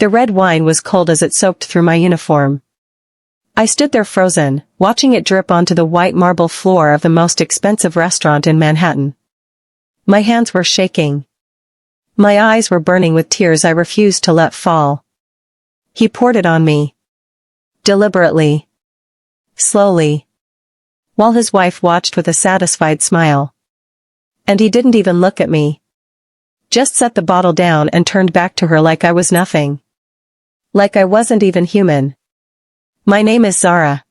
The red wine was cold as it soaked through my uniform. I stood there frozen, watching it drip onto the white marble floor of the most expensive restaurant in Manhattan. My hands were shaking. My eyes were burning with tears I refused to let fall. He poured it on me. Deliberately. Slowly. While his wife watched with a satisfied smile. And he didn't even look at me. Just set the bottle down and turned back to her like I was nothing. Like I wasn't even human. My name is Zara.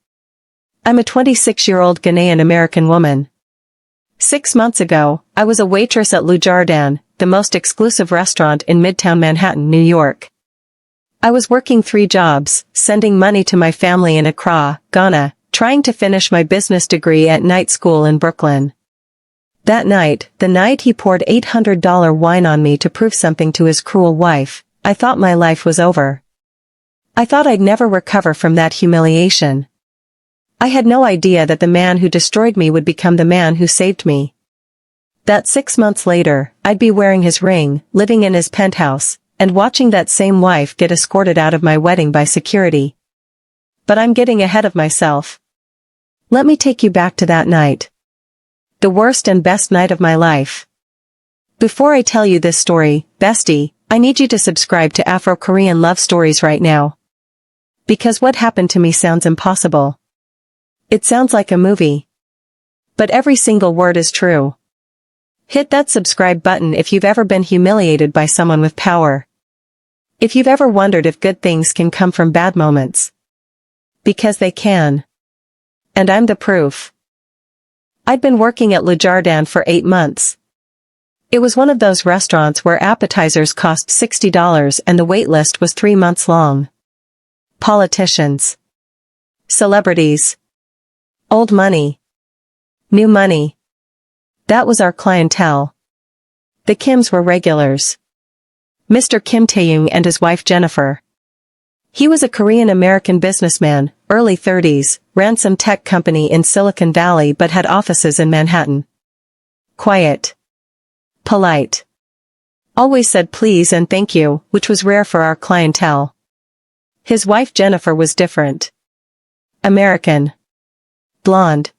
I'm a 26-year-old Ghanaian-American woman. 6 months ago, I was a waitress at Le Jardin, the most exclusive restaurant in Midtown Manhattan, New York. I was working 3 jobs, sending money to my family in Accra, Ghana, trying to finish my business degree at night school in Brooklyn. That night, the night he poured $800 wine on me to prove something to his cruel wife, I thought my life was over. I thought I'd never recover from that humiliation. I had no idea that the man who destroyed me would become the man who saved me. That 6 months later, I'd be wearing his ring, living in his penthouse, and watching that same wife get escorted out of my wedding by security. But I'm getting ahead of myself. Let me take you back to that night. The worst and best night of my life. Before I tell you this story, bestie, I need you to subscribe to Afro Korean Love Stories right now. Because what happened to me sounds impossible. It sounds like a movie. But every single word is true. Hit that subscribe button if you've ever been humiliated by someone with power. If you've ever wondered if good things can come from bad moments. Because they can. And I'm the proof. I'd been working at Le Jardin for 8 months. It was one of those restaurants where appetizers cost $60 and the wait list was 3 months long. Politicians. Celebrities. Old money. New money. That was our clientele. The Kims were regulars. Mr. Kim Tae-young and his wife Jennifer. He was a Korean-American businessman, early 30s, ran some tech company in Silicon Valley but had offices in Manhattan. Quiet. Polite. Always said please and thank you, which was rare for our clientele. His wife Jennifer was different. American. Blonde.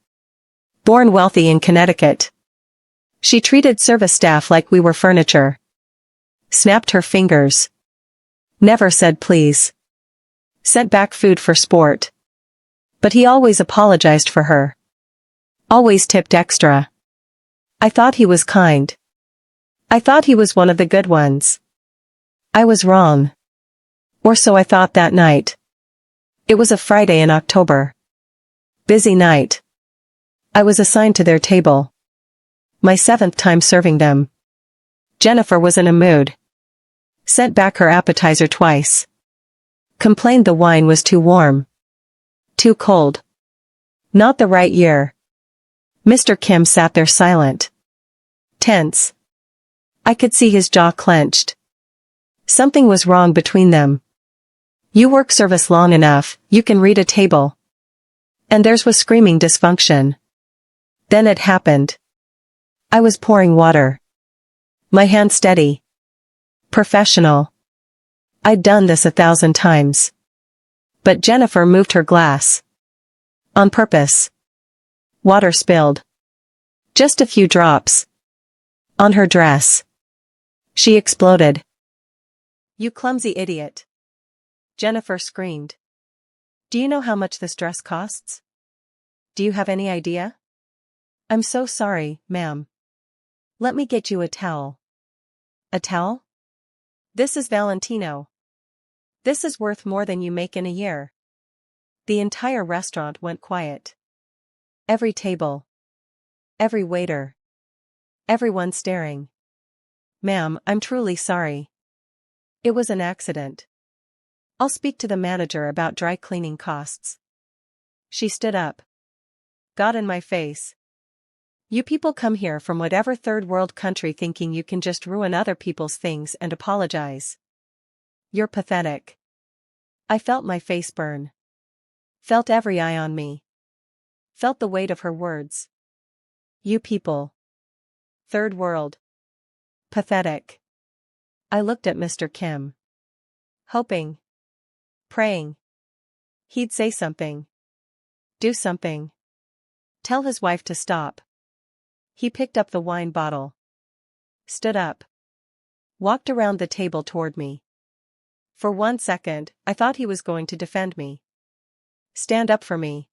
Born wealthy in Connecticut. She treated service staff like we were furniture. Snapped her fingers. Never said please. Sent back food for sport. But he always apologized for her. Always tipped extra. I thought he was kind. I thought he was one of the good ones. I was wrong. Or so I thought that night. It was a Friday in October. Busy night. I was assigned to their table. My 7th time serving them. Jennifer was in a mood. Sent back her appetizer twice. Complained the wine was too warm. Too cold. Not the right year. Mr. Kim sat there silent. Tense. I could see his jaw clenched. Something was wrong between them. You work service long enough, you can read a table. And theirs was screaming dysfunction. Then it happened. I was pouring water. My hand steady. Professional. I'd done this 1,000 times. But Jennifer moved her glass. On purpose. Water spilled. Just a few drops. On her dress. She exploded. You clumsy idiot. Jennifer screamed. Do you know how much this dress costs? Do you have any idea? I'm so sorry, ma'am. Let me get you a towel. A towel? This is Valentino. This is worth more than you make in a year. The entire restaurant went quiet. Every table. Every waiter. Everyone staring. Ma'am, I'm truly sorry. It was an accident. I'll speak to the manager about dry cleaning costs. She stood up. Got in my face. You people come here from whatever third world country thinking you can just ruin other people's things and apologize. You're pathetic. I felt my face burn. Felt every eye on me. Felt the weight of her words. You people. Third world. Pathetic. I looked at Mr. Kim. hoping, praying. He'd say something. Do something. Tell his wife to stop. He picked up the wine bottle. Stood up. Walked around the table toward me. For 1 second, I thought he was going to defend me. Stand up for me.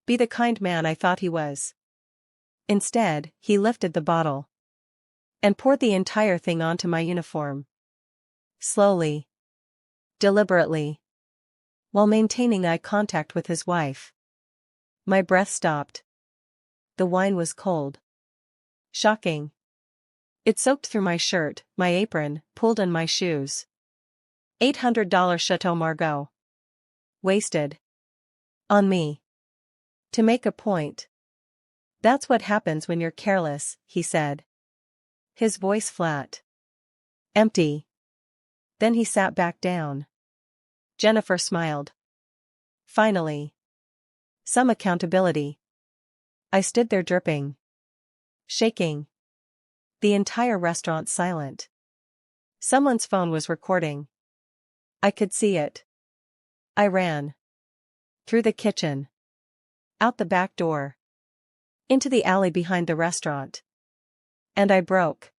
Be the kind man I thought he was. Instead, he lifted the bottle. And poured the entire thing onto my uniform. Slowly. Deliberately. While maintaining eye contact with his wife. My breath stopped. The wine was cold. Shocking. It soaked through my shirt, my apron, pulled in my shoes. $800 Chateau Margaux. Wasted. On me. To make a point. That's what happens when you're careless, he said. His voice flat. Empty. Then he sat back down. Jennifer smiled. Finally. Some accountability. I stood there dripping. Shaking. The entire restaurant silent. Someone's phone was recording. I could see it. I ran. Through the kitchen. Out the back door. Into the alley behind the restaurant. And I broke.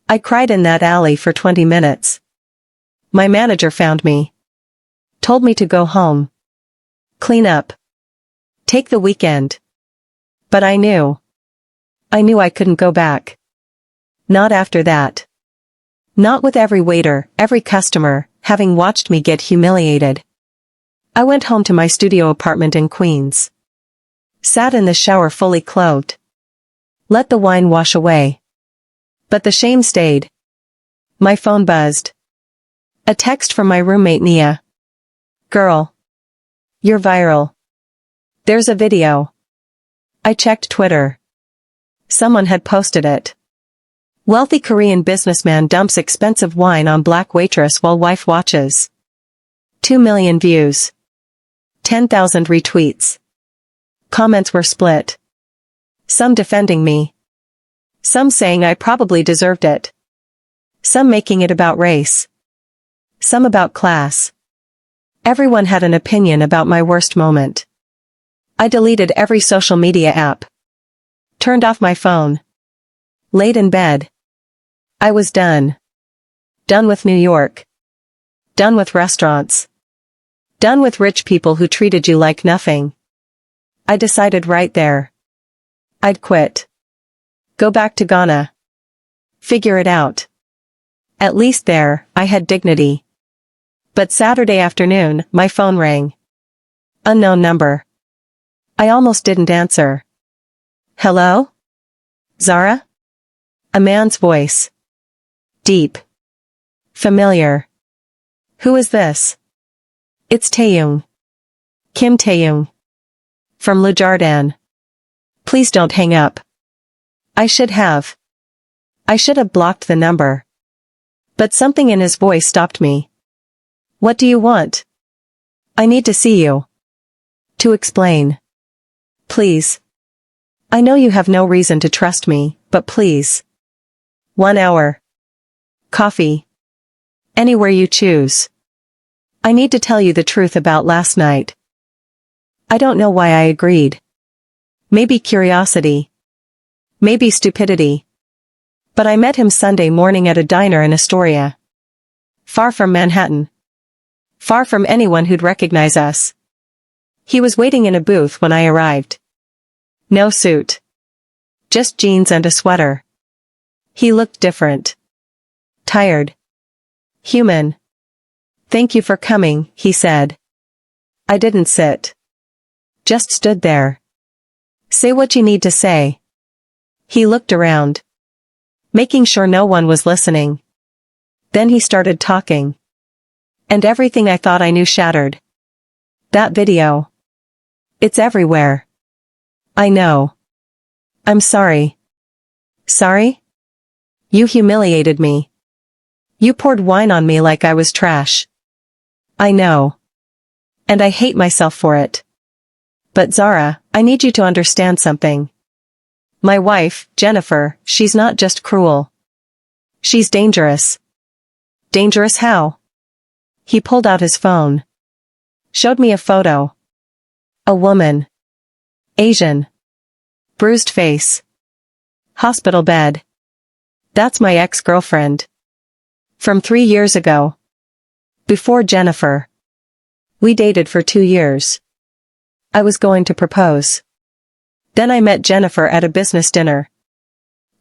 I cried in that alley for 20 minutes. My manager found me. Told me to go home. Clean up. Take the weekend. But I knew. I couldn't go back. Not after that. Not with every waiter, every customer, having watched me get humiliated. I went home to my studio apartment in Queens. Sat in the shower fully clothed. Let the wine wash away. But the shame stayed. My phone buzzed. A text from my roommate Nia. Girl. You're viral. There's a video. I checked Twitter. Someone had posted it. Wealthy Korean businessman dumps expensive wine on black waitress while wife watches. 2 million views. 10,000 retweets. Comments were split. Some defending me. Some saying I probably deserved it. Some making it about race. Some about class. Everyone had an opinion about my worst moment. I deleted every social media app. Turned off my phone. Laid in bed. I was done. Done with New York. Done with restaurants. Done with rich people who treated you like nothing. I decided right there. I'd quit. Go back to Ghana. Figure it out. At least there, I had dignity. But Saturday afternoon, my phone rang. Unknown number. I almost didn't answer. Hello? Zara? A man's voice. Deep. Familiar. Who is this? It's Taeyong. Kim Taeyong. From Le Jardin. Please don't hang up. I should have blocked the number. But something in his voice stopped me. What do you want? I need to see you. To explain. Please. I know you have no reason to trust me, but please. 1 hour. Coffee. Anywhere you choose. I need to tell you the truth about last night. I don't know why I agreed. Maybe curiosity. Maybe stupidity. But I met him Sunday morning at a diner in Astoria. Far from Manhattan. Far from anyone who'd recognize us. He was waiting in a booth when I arrived. No suit. Just jeans and a sweater. He looked different. Tired. Human. Thank you for coming, he said. I didn't sit. Just stood there. Say what you need to say. He looked around. Making sure no one was listening. Then he started talking. And everything I thought I knew shattered. That video. It's everywhere. I know. I'm sorry. Sorry? You humiliated me. You poured wine on me like I was trash. I know. And I hate myself for it. But Zara, I need you to understand something. My wife, Jennifer, she's not just cruel. She's dangerous. Dangerous how? He pulled out his phone. Showed me a photo. A woman. Asian. Bruised face. Hospital bed. That's my ex-girlfriend. From 3 years ago. Before Jennifer. We dated for 2 years. I was going to propose. Then I met Jennifer at a business dinner.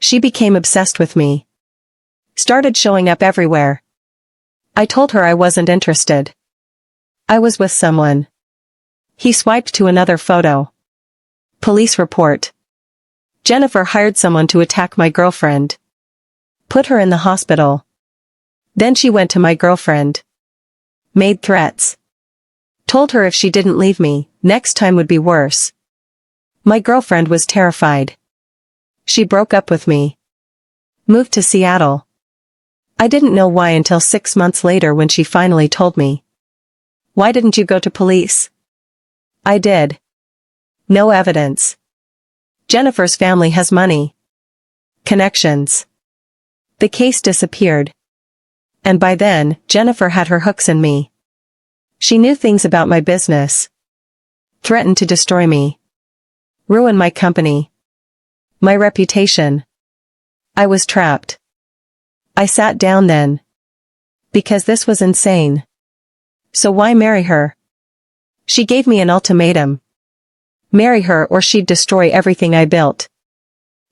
She became obsessed with me. Started showing up everywhere. I told her I wasn't interested. I was with someone. He swiped to another photo. Police report. Jennifer hired someone to attack my girlfriend. Put her in the hospital. Then she went to my girlfriend. Made threats. Told her if she didn't leave me, next time would be worse. My girlfriend was terrified. She broke up with me. Moved to Seattle. I didn't know why until 6 months later when she finally told me. Why didn't you go to police? I did. No evidence. Jennifer's family has money. Connections. The case disappeared. And by then, Jennifer had her hooks in me. She knew things about my business. Threatened to destroy me. Ruin my company. My reputation. I was trapped. I sat down then. Because this was insane. So why marry her? She gave me an ultimatum. Marry her or she'd destroy everything I built.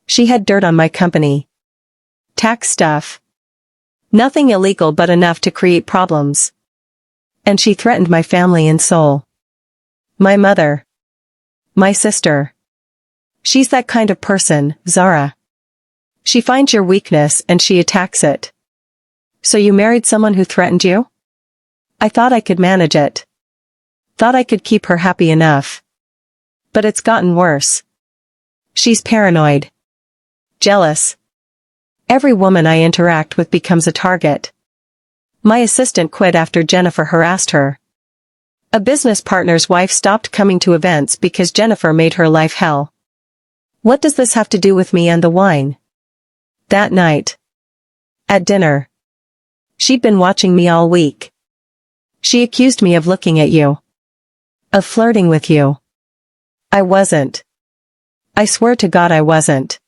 She had dirt on my company. Tax stuff. Nothing illegal but enough to create problems. And she threatened my family and soul. My mother. My sister. She's that kind of person, Zara. She finds your weakness and she attacks it. So you married someone who threatened you? I thought I could manage it. Thought I could keep her happy enough. But it's gotten worse. She's paranoid. Jealous. Every woman I interact with becomes a target. My assistant quit after Jennifer harassed her. A business partner's wife stopped coming to events because Jennifer made her life hell. What does this have to do with me and the wine? That night. At dinner. She'd been watching me all week. She accused me of looking at you. Of flirting with you. I wasn't. I swear to God I wasn't.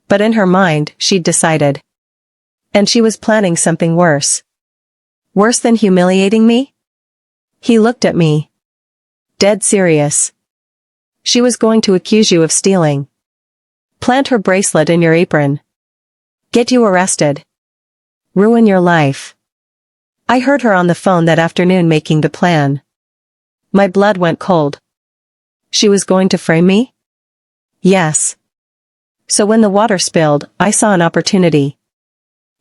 But in her mind, she'd decided. And she was planning something worse. Worse than humiliating me? He looked at me. Dead serious. She was going to accuse you of stealing. Plant her bracelet in your apron. Get you arrested. Ruin your life. I heard her on the phone that afternoon making the plan. My blood went cold. She was going to frame me? Yes. So when the water spilled, I saw an opportunity.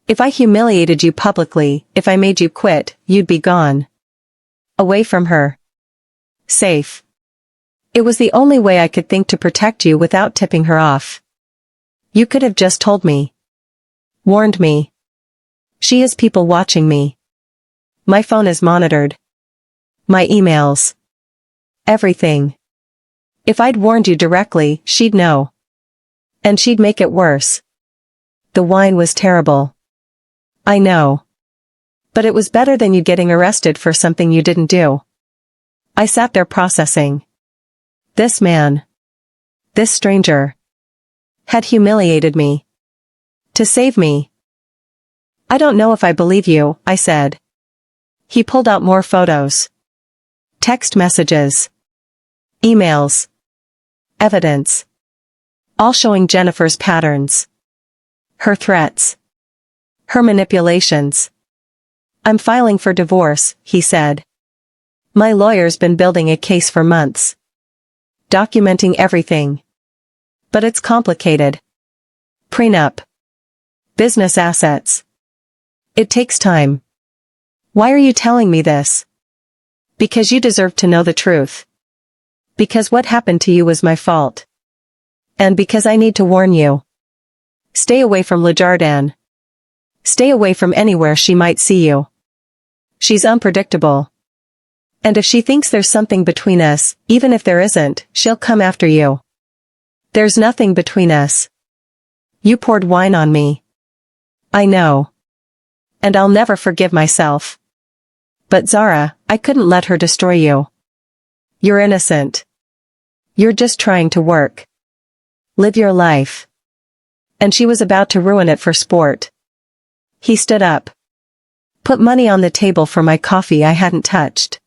If I humiliated you publicly, if I made you quit, you'd be gone. Away from her. Safe. It was the only way I could think to protect you without tipping her off. You could have just told me. Warned me. She has people watching me. My phone is monitored. My emails. Everything. If I'd warned you directly, she'd know. And she'd make it worse. The wine was terrible. I know. But it was better than you getting arrested for something you didn't do. I sat there processing. This man. This stranger. Had humiliated me. To save me. I don't know if I believe you, I said. He pulled out more photos. Text messages. Emails. Evidence. All showing Jennifer's patterns. Her threats. Her manipulations. I'm filing for divorce, he said. My lawyer's been building a case for months. Documenting everything. But it's complicated. Prenup. Business assets. It takes time. Why are you telling me this? Because you deserve to know the truth. Because what happened to you was my fault. And because I need to warn you. Stay away from LeJardin. Stay away from anywhere she might see you. She's unpredictable. And if she thinks there's something between us, even if there isn't, she'll come after you. There's nothing between us. You poured wine on me. I know. And I'll never forgive myself. But Zara, I couldn't let her destroy you. You're innocent. You're just trying to work. Live your life. And she was about to ruin it for sport. He stood up. Put money on the table for my coffee I hadn't touched.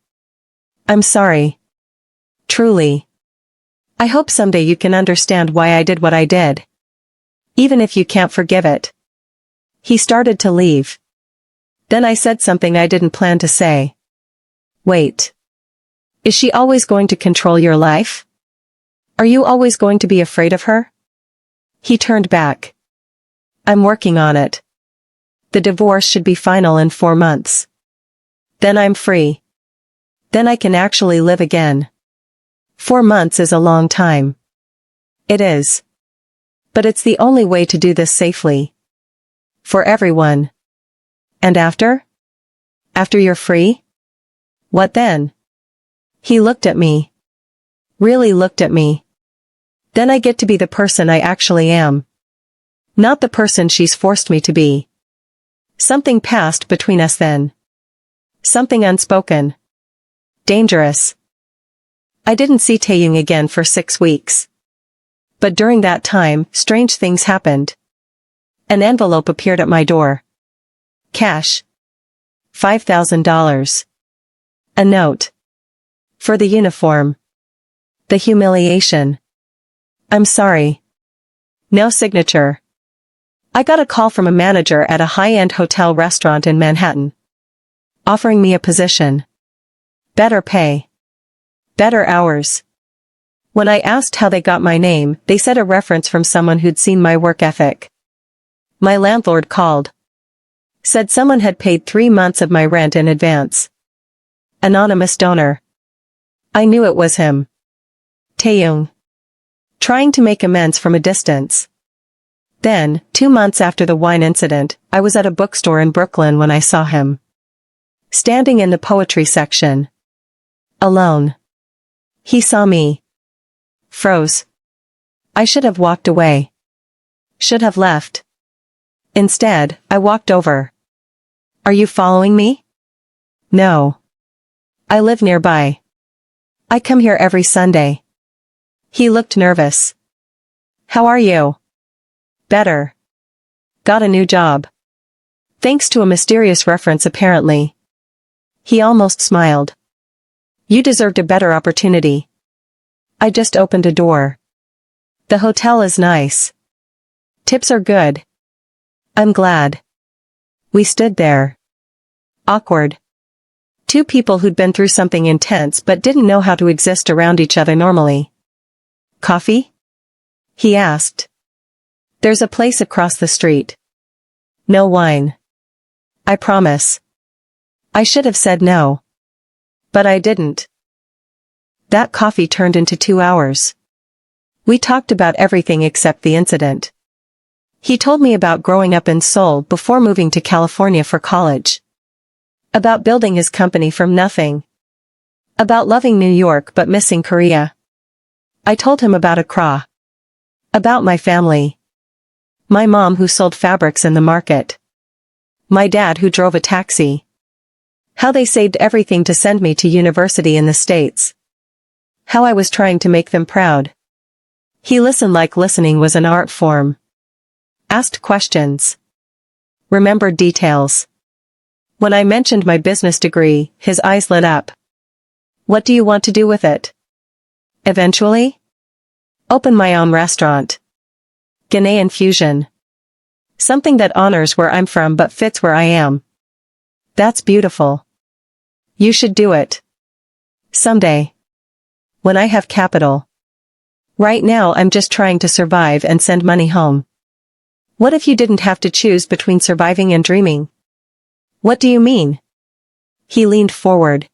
I'm sorry. Truly. I hope someday you can understand why I did what I did. Even if you can't forgive it. He started to leave. Then I said something I didn't plan to say. Wait. Is she always going to control your life? Are you always going to be afraid of her? He turned back. I'm working on it. The divorce should be final in 4 months. Then I'm free. Then I can actually live again. 4 months is a long time. It is. But it's the only way to do this safely. For everyone. And after? After you're free? What then? He looked at me. Really looked at me. Then I get to be the person I actually am. Not the person she's forced me to be. Something passed between us then. Something unspoken. Dangerous. I didn't see Taeyong again for 6 weeks. But during that time, strange things happened. An envelope appeared at my door. Cash. $5,000. A note. For the uniform. The humiliation. I'm sorry. No signature. I got a call from a manager at a high-end hotel restaurant in Manhattan. Offering me a position. Better pay. Better hours. When I asked how they got my name, they said a reference from someone who'd seen my work ethic. My landlord called. Said someone had paid 3 months of my rent in advance. Anonymous donor. I knew it was him. Taeyong. Trying to make amends from a distance. Then, 2 months after the wine incident, I was at a bookstore in Brooklyn when I saw him. Standing in the poetry section. Alone. He saw me. Froze. I should have walked away. Should have left. Instead, I walked over. Are you following me? No. I live nearby. I come here every Sunday. He looked nervous. How are you? Better. Got a new job. Thanks to a mysterious reference apparently. He almost smiled. You deserved a better opportunity. I just opened a door. The hotel is nice. Tips are good. I'm glad. We stood there. Awkward. 2 people who'd been through something intense but didn't know how to exist around each other normally. Coffee? He asked. There's a place across the street. No wine. I promise. I should have said no. But I didn't. That coffee turned into 2 hours. We talked about everything except the incident. He told me about growing up in Seoul before moving to California for college. About building his company from nothing. About loving New York but missing Korea. I told him about Accra. About my family. My mom who sold fabrics in the market. My dad who drove a taxi. How they saved everything to send me to university in the States. How I was trying to make them proud. He listened like listening was an art form. Asked questions. Remembered details. When I mentioned my business degree, his eyes lit up. What do you want to do with it? Eventually? Open my own restaurant. Ghanaian fusion. Something that honors where I'm from but fits where I am. That's beautiful. You should do it. Someday. When I have capital. Right now I'm just trying to survive and send money home. What if you didn't have to choose between surviving and dreaming? What do you mean? He leaned forward.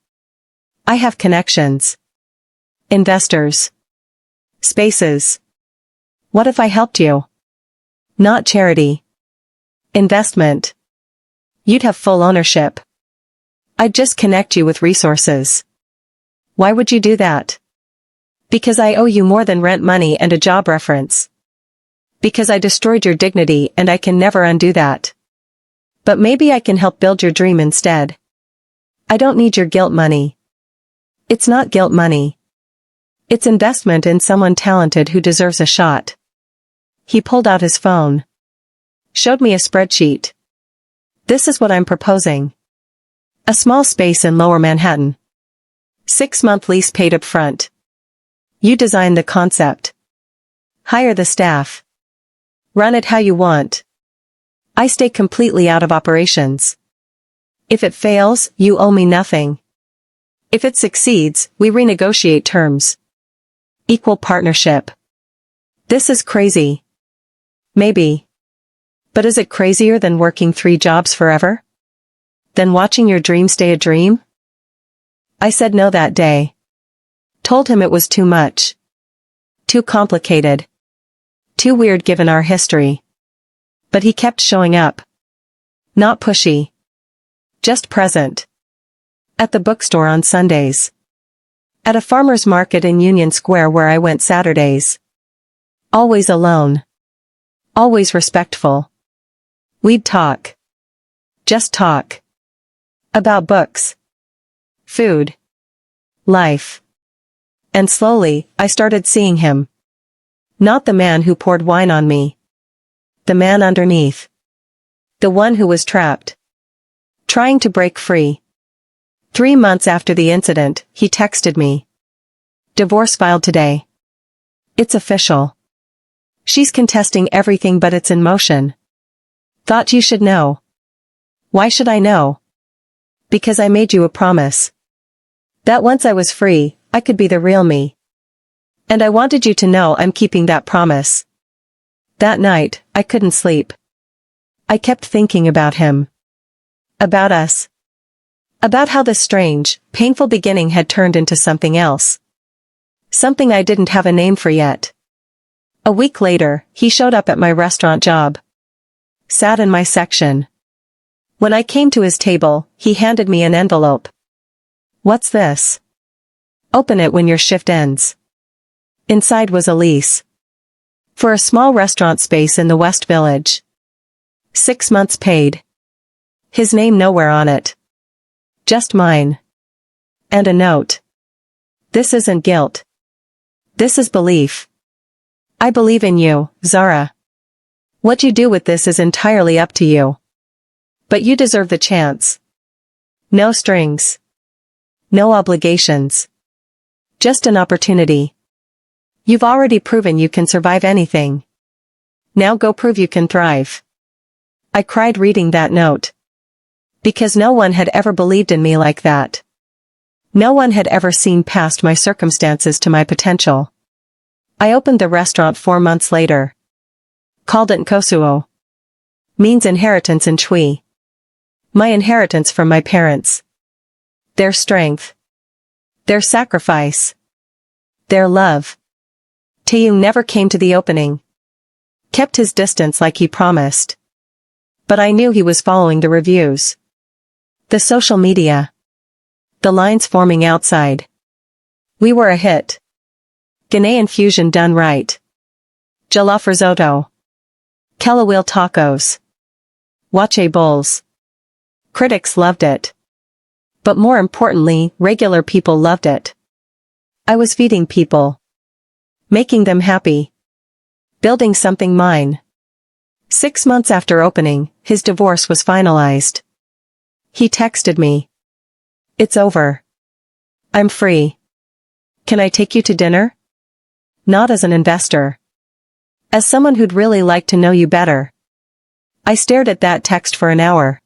I have connections. Investors. Spaces. What if I helped you? Not charity. Investment. You'd have full ownership. I'd just connect you with resources. Why would you do that? Because I owe you more than rent money and a job reference. Because I destroyed your dignity and I can never undo that. But maybe I can help build your dream instead. I don't need your guilt money. It's not guilt money. It's investment in someone talented who deserves a shot. He pulled out his phone. Showed me a spreadsheet. This is what I'm proposing. A small space in Lower Manhattan. 6-month lease paid up front. You design the concept. Hire the staff. Run it how you want. I stay completely out of operations. If it fails, you owe me nothing. If it succeeds, we renegotiate terms. Equal partnership. This is crazy. Maybe. But is it crazier than working 3 jobs forever? Than watching your dream stay a dream? I said no that day. Told him it was too much. Too complicated. Too weird given our history. But he kept showing up. Not pushy. Just present. At the bookstore on Sundays. At a farmer's market in Union Square where I went Saturdays. Always alone. Always respectful. We'd talk. Just talk. About books. Food. Life. And slowly, I started seeing him. Not the man who poured wine on me. The man underneath. The one who was trapped. Trying to break free. 3 months after the incident, he texted me. Divorce filed today. It's official. She's contesting everything but it's in motion. Thought you should know. Why should I know? Because I made you a promise. That once I was free, I could be the real me. And I wanted you to know I'm keeping that promise. That night, I couldn't sleep. I kept thinking about him. About us. About how this strange, painful beginning had turned into something else. Something I didn't have a name for yet. A week later, he showed up at my restaurant job. Sat in my section. When I came to his table, he handed me an envelope. What's this? Open it when your shift ends. Inside was a lease. For a small restaurant space in the West Village. 6 months paid. His name nowhere on it. Just mine. And a note. This isn't guilt. This is belief. I believe in you, Zara. What you do with this is entirely up to you. But you deserve the chance. No strings. No obligations. Just an opportunity. You've already proven you can survive anything. Now go prove you can thrive. I cried reading that note. Because no one had ever believed in me like that. No one had ever seen past my circumstances to my potential. I opened the restaurant 4 months later. Called it Nkosuo. Means inheritance in Chui. My inheritance from my parents. Their strength. Their sacrifice. Their love. Taeyong never came to the opening. Kept his distance like he promised. But I knew he was following the reviews. The social media. The lines forming outside. We were a hit. Ghanaian fusion done right. Jollof risotto. Kelawil tacos. Wache bowls. Critics loved it. But more importantly, regular people loved it. I was feeding people. Making them happy. Building something mine. 6 months after opening, his divorce was finalized. He texted me. It's over. I'm free. Can I take you to dinner? Not as an investor. As someone who'd really like to know you better. I stared at that text for an hour.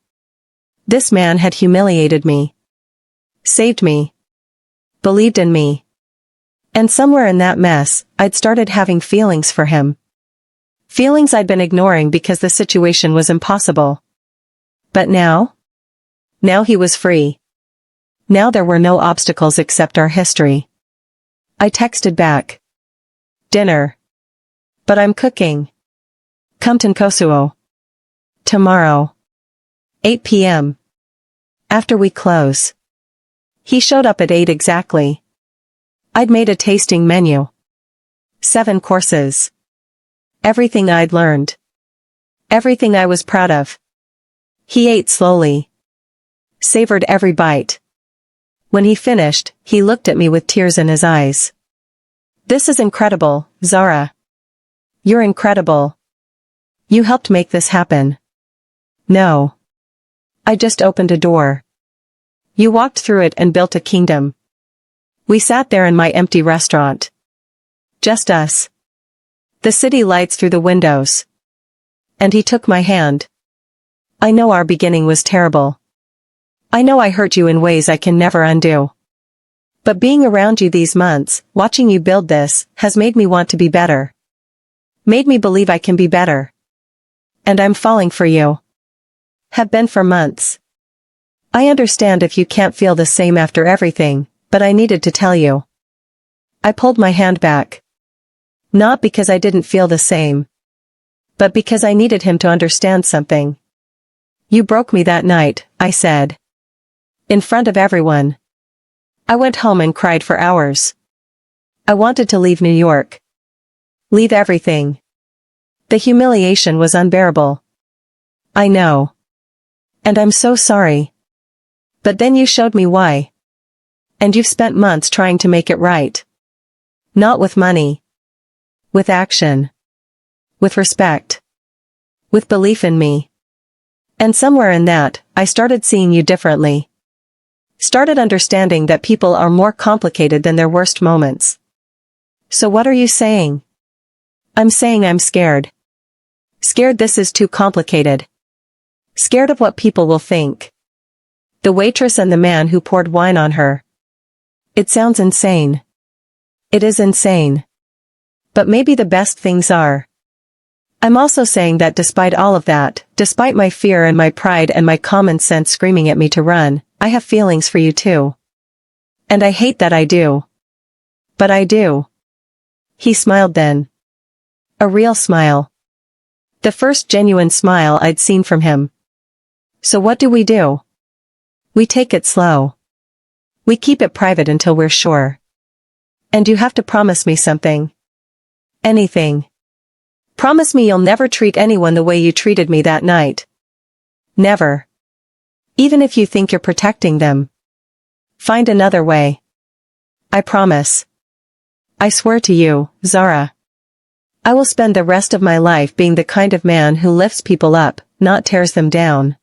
This man had humiliated me. Saved me. Believed in me. And somewhere in that mess, I'd started having feelings for him. Feelings I'd been ignoring because the situation was impossible. But now? Now he was free. Now there were no obstacles except our history. I texted back. Dinner. But I'm cooking. Come to Nkosuo. Tomorrow. 8 p.m. After we close. He showed up at 8 exactly. I'd made a tasting menu. 7 courses. Everything I'd learned. Everything I was proud of. He ate slowly. Savored every bite. When he finished, he looked at me with tears in his eyes. "This is incredible, Zara. You're incredible. You helped make this happen." "No. I just opened a door. You walked through it and built a kingdom." We sat there in my empty restaurant. Just us. The city lights through the windows. And he took my hand. "I know our beginning was terrible. I know I hurt you in ways I can never undo. But being around you these months, watching you build this, has made me want to be better. Made me believe I can be better. And I'm falling for you. Have been for months. I understand if you can't feel the same after everything, but I needed to tell you." I pulled my hand back. Not because I didn't feel the same, but because I needed him to understand something. "You broke me that night," I said. In front of everyone. I went home and cried for hours. I wanted to leave New York. Leave everything. The humiliation was unbearable. I know. And I'm so sorry. But then you showed me why. And you've spent months trying to make it right. Not with money. With action. With respect. With belief in me. And somewhere in that, I started seeing you differently. Started understanding that people are more complicated than their worst moments. So what are you saying? I'm saying I'm scared. Scared this is too complicated. Scared of what people will think. The waitress and the man who poured wine on her. It sounds insane. It is insane. But maybe the best things are. I'm also saying that despite all of that, despite my fear and my pride and my common sense screaming at me to run, I have feelings for you too. And I hate that I do. But I do. He smiled then. A real smile. The first genuine smile I'd seen from him. So what do? We take it slow. We keep it private until we're sure. And you have to promise me something. Anything. Promise me you'll never treat anyone the way you treated me that night. Never. Even if you think you're protecting them. Find another way. I promise. I swear to you, Zara. I will spend the rest of my life being the kind of man who lifts people up, not tears them down.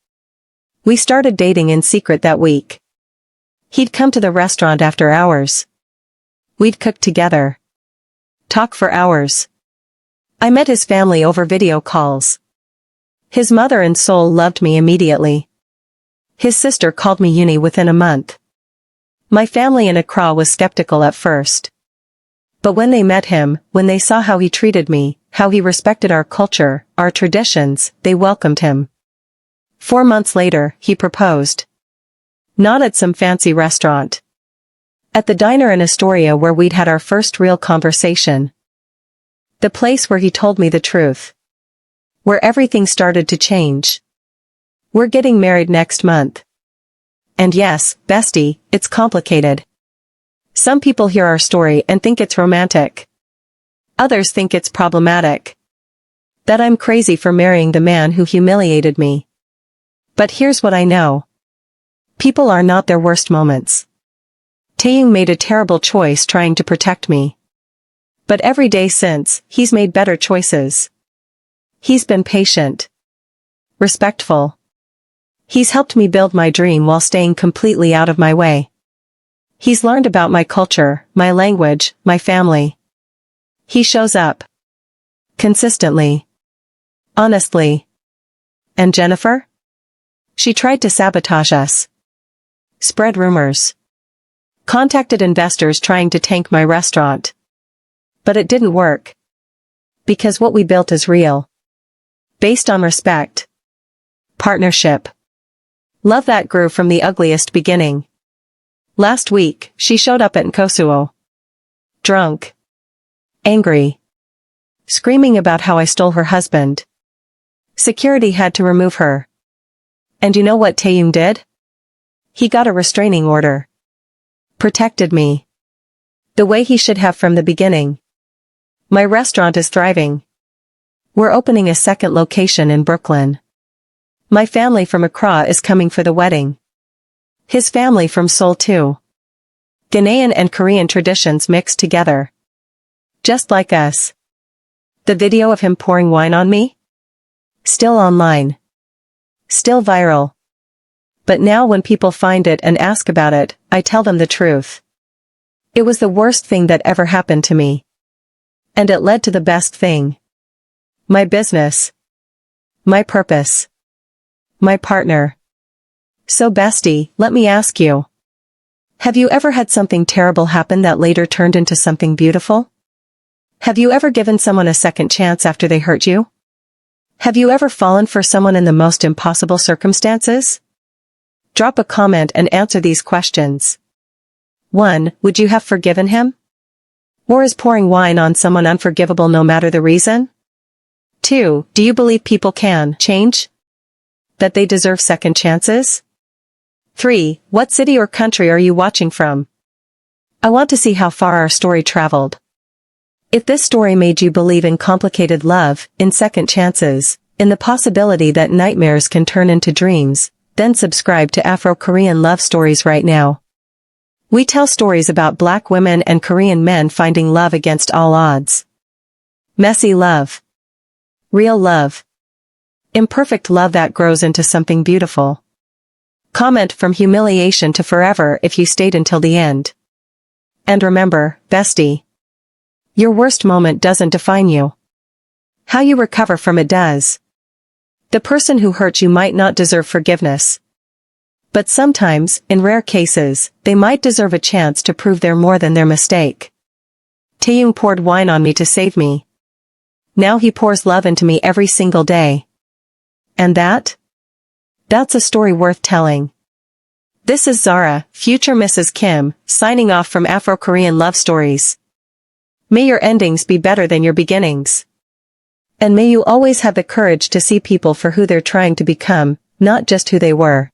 We started dating in secret that week. He'd come to the restaurant after hours. We'd cook together. Talk for hours. I met his family over video calls. His mother and soul loved me immediately. His sister called me uni within a month. My family in Accra was skeptical at first. But when they met him, when they saw how he treated me, how he respected our culture, our traditions, they welcomed him. 4 months later, he proposed. Not at some fancy restaurant. At the diner in Astoria where we'd had our first real conversation. The place where he told me the truth. Where everything started to change. We're getting married next month. And yes, bestie, it's complicated. Some people hear our story and think it's romantic. Others think it's problematic. That I'm crazy for marrying the man who humiliated me. But here's what I know. People are not their worst moments. Taeyong made a terrible choice trying to protect me. But every day since, he's made better choices. He's been patient. Respectful. He's helped me build my dream while staying completely out of my way. He's learned about my culture, my language, my family. He shows up. Consistently. Honestly. And Jennifer? She tried to sabotage us. Spread rumors. Contacted investors trying to tank my restaurant. But it didn't work. Because what we built is real. Based on respect. Partnership. Love that grew from the ugliest beginning. Last week, she showed up at Nkosuo. Drunk. Angry. Screaming about how I stole her husband. Security had to remove her. And you know what Taeyong did? He got a restraining order. Protected me. The way he should have from the beginning. My restaurant is thriving. We're opening a second location in Brooklyn. My family from Accra is coming for the wedding. His family from Seoul too. Ghanaian and Korean traditions mixed together. Just like us. The video of him pouring wine on me? Still online. Still viral. But now when people find it and ask about it, I tell them the truth. It was the worst thing that ever happened to me. And it led to the best thing. My business. My purpose. My partner. So bestie, let me ask you. Have you ever had something terrible happen that later turned into something beautiful? Have you ever given someone a second chance after they hurt you? Have you ever fallen for someone in the most impossible circumstances? Drop a comment and answer these questions. 1. Would you have forgiven him? Or is pouring wine on someone unforgivable no matter the reason? 2. Do you believe people can change? That they deserve second chances? 3. What city or country are you watching from? I want to see how far our story traveled. If this story made you believe in complicated love, in second chances, in the possibility that nightmares can turn into dreams, then subscribe to Afro Korean Love Stories right now. We tell stories about Black women and Korean men finding love against all odds. Messy love. Real love. Imperfect love that grows into something beautiful. Comment from humiliation to forever if you stayed until the end. And remember, bestie. Your worst moment doesn't define you. How you recover from it does. The person who hurt you might not deserve forgiveness. But sometimes, in rare cases, they might deserve a chance to prove they're more than their mistake. Taeyong poured wine on me to save me. Now he pours love into me every single day. And that's a story worth telling. This is Zara, future Mrs. Kim, signing off from Afro Korean Love Stories. May your endings be better than your beginnings. And may you always have the courage to see people for who they're trying to become, not just who they were.